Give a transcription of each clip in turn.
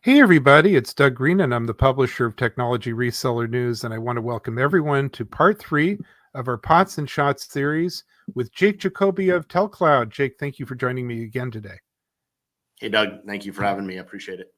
Hey, everybody, it's Doug Green, and I'm the publisher of Technology Reseller News. And I want to welcome everyone to part 3 of our Pots and Shots series with Jake Jacoby of TELCLOUD. Jake, thank you for joining me again today. Hey, Doug, thank you for having me. I appreciate it.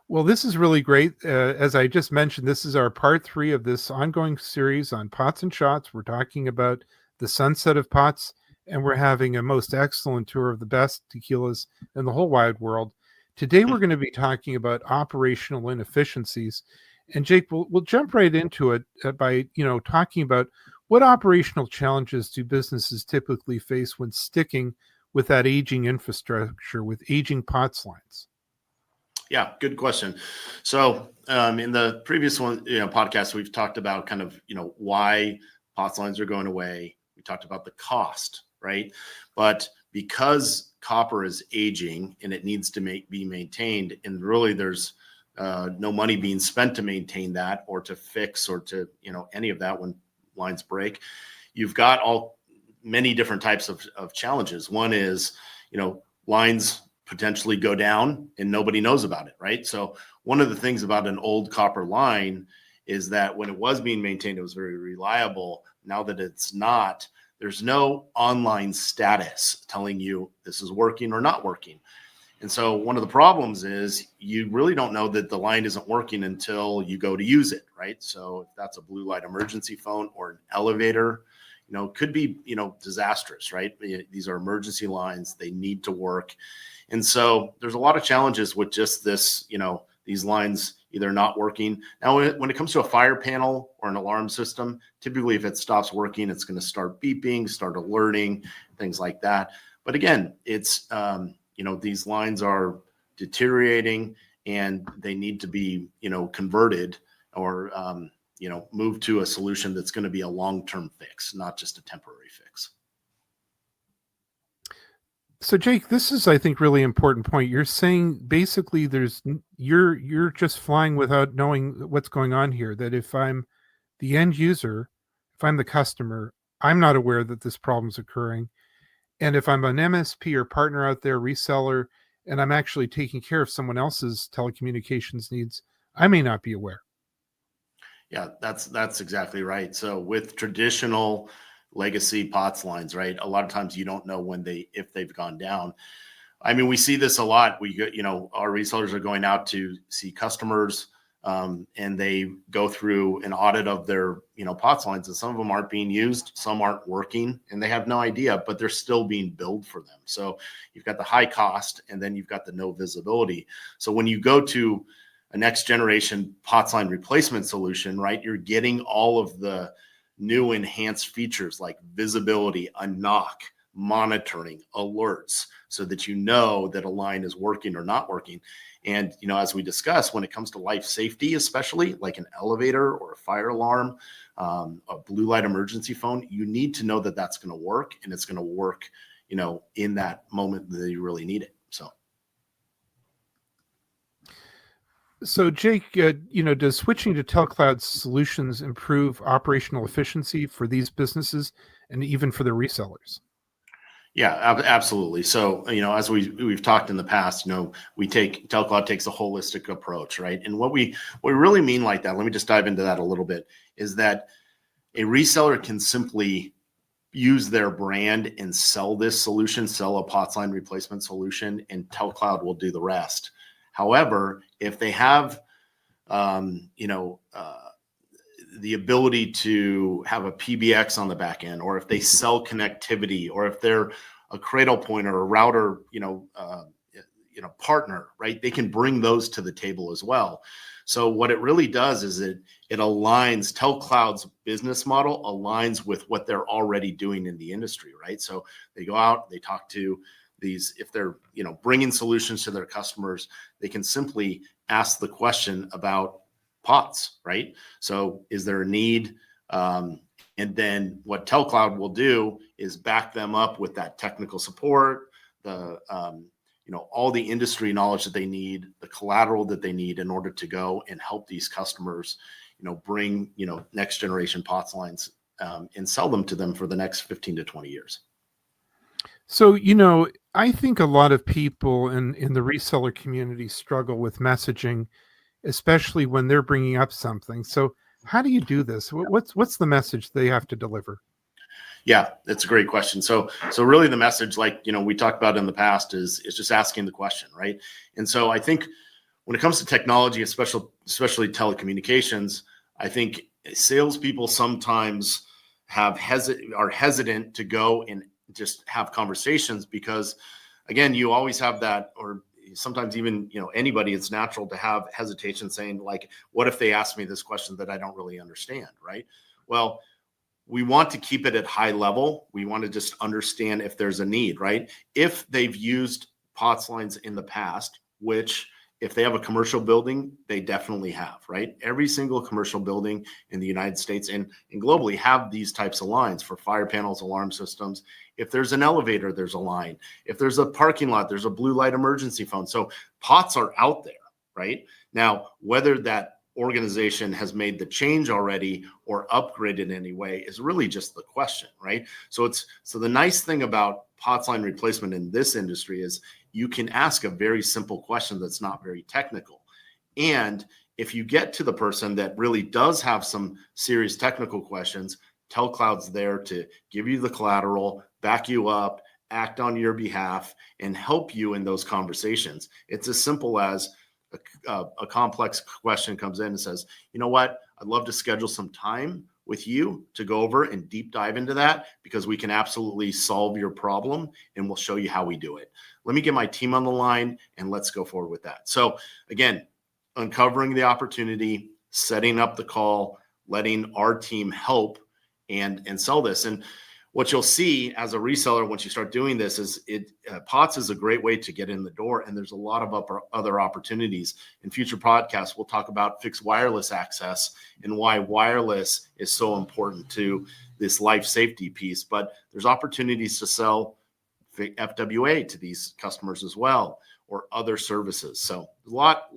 Well, this is really great. As I just mentioned, this is our part 3 of this ongoing series on Pots and Shots. We're talking about the sunset of pots, and we're having a most excellent tour of the best tequilas in the whole wide world. Today, we're going to be talking about operational inefficiencies. And Jake, we'll jump right into it by talking about what operational challenges do businesses typically face when sticking with that aging infrastructure, with aging POTS lines. Yeah, good question. So in the previous podcast, we've talked about kind of, why POTS lines are going away. We talked about the cost, right? But because copper is aging and it needs to be maintained, and really there's no money being spent to maintain that or to fix or to, any of that when lines break, you've got many different types of challenges. One is, lines potentially go down and nobody knows about it, right? So one of the things about an old copper line is that when it was being maintained, it was very reliable. Now that it's not, there's no online status telling you this is working or not working. And so one of the problems is you really don't know that the line isn't working until you go to use it, right? So if that's a blue light emergency phone or an elevator, could be, disastrous, right? These are emergency lines. They need to work. And so there's a lot of challenges with just this, these lines either not working. Now, when it comes to a fire panel or an alarm system, typically if it stops working, it's going to start beeping, start alerting, things like that. But again, it's, these lines are deteriorating and they need to be, converted or, moved to a solution that's going to be a long-term fix, not just a temporary fix. So, Jake, this is, I think, really important point. You're saying basically you're just flying without knowing what's going on here. That if I'm the end user, if I'm the customer, I'm not aware that this problem is occurring. And if I'm an MSP or partner out there, reseller, and I'm actually taking care of someone else's telecommunications needs, I may not be aware. Yeah, that's exactly right. So with traditional legacy POTS lines, right? A lot of times you don't know if they've gone down. I mean, we see this a lot. Our resellers are going out to see customers, and they go through an audit of their, POTS lines, and some of them aren't being used, some aren't working, and they have no idea, but they're still being billed for them. So you've got the high cost, and then you've got the no visibility. So when you go to a next generation POTS line replacement solution, right, you're getting all of the new enhanced features like visibility, a knock, monitoring, alerts, so that you know that a line is working or not working. And, as we discussed, when it comes to life safety, especially like an elevator or a fire alarm, a blue light emergency phone, you need to know that that's going to work, and it's going to work, in that moment that you really need it. So, Jake, does switching to TELCLOUD solutions improve operational efficiency for these businesses and even for their resellers? Yeah, absolutely. So, as we've talked in the past, TELCLOUD takes a holistic approach, right? And what we really mean like that, let me just dive into that a little bit, is that a reseller can simply use their brand and sell this solution, sell a POTS line replacement solution, and TELCLOUD will do the rest. However, if they have, the ability to have a PBX on the back end, or if they sell connectivity, or if they're a cradle point or a router, partner, right? They can bring those to the table as well. So what it really does is it aligns, TELCLOUD's business model aligns with what they're already doing in the industry, right? So they go out, they talk to these, if they're, bringing solutions to their customers, they can simply ask the question about POTS, right? So is there a need? And then what TELCLOUD will do is back them up with that technical support, all the industry knowledge that they need, the collateral that they need in order to go and help these customers, bring, next generation POTS lines, and sell them to them for the next 15 to 20 years. So, I think a lot of people in the reseller community struggle with messaging, especially when they're bringing up something. So how do you do this? What's the message they have to deliver? Yeah, that's a great question. So really the message, like, we talked about in the past, is just asking the question, right? And so I think when it comes to technology, especially telecommunications, I think salespeople sometimes are hesitant to go and just have conversations because, again, you always have that, or sometimes even anybody, it's natural to have hesitation saying, like, what if they ask me this question that I don't really understand, right? Well, we want to keep it at high level. We want to just understand if there's a need, right? If they've used POTS lines in the past, which if they have a commercial building, they definitely have, right? Every single commercial building in the United States and globally have these types of lines for fire panels, alarm systems. If there's an elevator, there's a line. If there's a parking lot, there's a blue light emergency phone. So POTS are out there, right? Now, whether that organization has made the change already or upgraded in any way is really just the question, right? So the nice thing about POTS line replacement in this industry is you can ask a very simple question that's not very technical. And if you get to the person that really does have some serious technical questions, TELCLOUD's there to give you the collateral, back you up, act on your behalf, and help you in those conversations. It's as simple as a complex question comes in and says, you know what, I'd love to schedule some time with you to go over and deep dive into that because we can absolutely solve your problem and we'll show you how we do it. Let me get my team on the line and let's go forward with that. So again, uncovering the opportunity, setting up the call, letting our team help and sell this. And what you'll see as a reseller once you start doing this is POTS is a great way to get in the door, and there's a lot of other opportunities. In future podcasts, we'll talk about fixed wireless access and why wireless is so important to this life safety piece. But there's opportunities to sell FWA to these customers as well, or other services. So a lot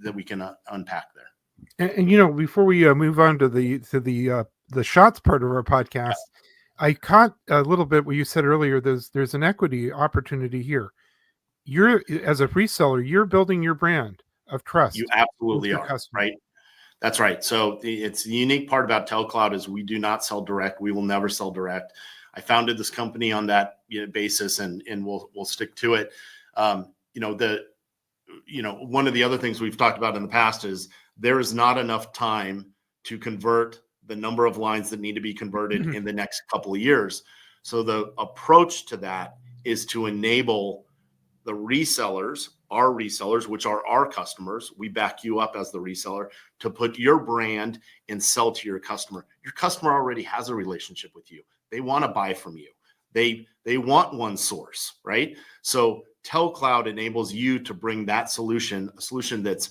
that we can unpack there. And before we move on to the shots part of our podcast, I caught a little bit what you said earlier. There's an equity opportunity here. You're, as a reseller, you're building your brand of trust. You absolutely are, customer. right? That's right. So it's the unique part about TELCLOUD is we do not sell direct. We will never sell direct. I founded this company on that basis, and we'll stick to it. One of the other things we've talked about in the past is there is not enough time to convert the number of lines that need to be converted in the next couple of years. So the approach to that is to enable the resellers, our resellers, which are our customers. We back you up as the reseller to put your brand and sell to your customer. Your customer already has a relationship with you. They want to buy from you. They want one source, right? So TELCLOUD enables you to bring that solution, a solution that's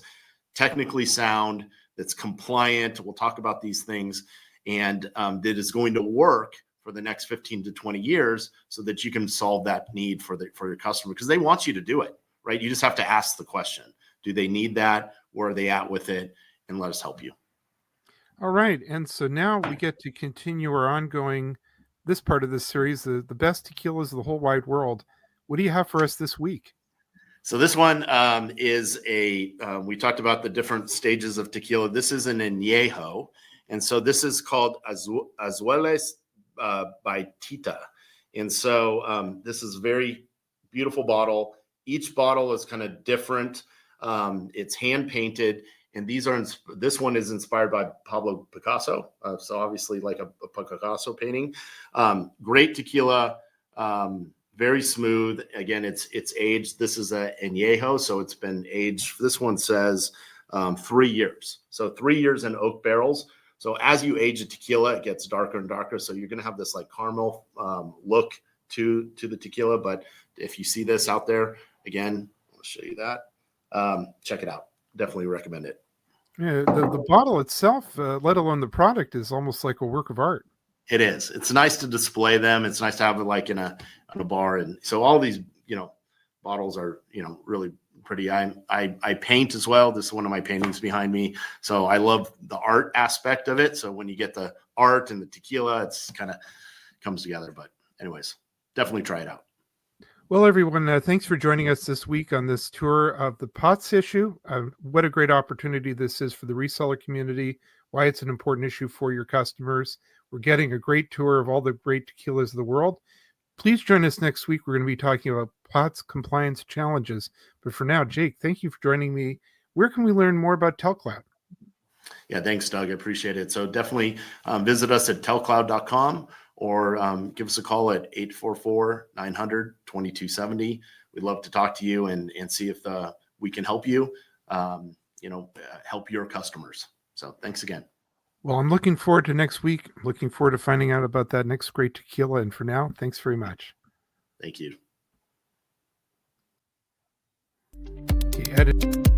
technically sound, that's compliant. We'll talk about these things, and that is going to work for the next 15 to 20 years so that you can solve that need for your customer, because they want you to do it, right? You just have to ask the question, do they need that? Where are they at with it? And let us help you. All right. And so now we get to continue our ongoing, this part of this series, the best tequilas of the whole wide world. What do you have for us this week? So this one is we talked about the different stages of tequila. This is an añejo. And so this is called Azuelas by Tita. And so this is a very beautiful bottle. Each bottle is kind of different. It's hand painted. And this one is inspired by Pablo Picasso. So obviously like a Picasso painting. Great tequila. Very smooth. Again, it's aged. This is a añejo, so it's been aged. This one says 3 years. So 3 years in oak barrels. So as you age a tequila, it gets darker and darker. So you're going to have this like caramel look to the tequila. But if you see this out there, again, I'll show you that. Check it out. Definitely recommend it. Yeah, the bottle itself, let alone the product, is almost like a work of art. It is. It's nice to display them. It's nice to have it like in a bar. And so all these, bottles are, really pretty. I paint as well. This is one of my paintings behind me. So I love the art aspect of it. So when you get the art and the tequila, it's kind of comes together. But anyways, definitely try it out. Well, everyone, thanks for joining us this week on this tour of the POTS issue. What a great opportunity this is for the reseller community, why it's an important issue for your customers. We're getting a great tour of all the great tequilas of the world. Please join us next week. We're going to be talking about POTS compliance challenges. But for now, Jake, thank you for joining me. Where can we learn more about TELCLOUD? Yeah, thanks, Doug. I appreciate it. So definitely visit us at telcloud.com or give us a call at 844-900-2270. We'd love to talk to you and see if we can help you, help your customers. So thanks again. Well, I'm looking forward to next week. I'm looking forward to finding out about that next great tequila. And for now, thanks very much. Thank you. Okay, edit.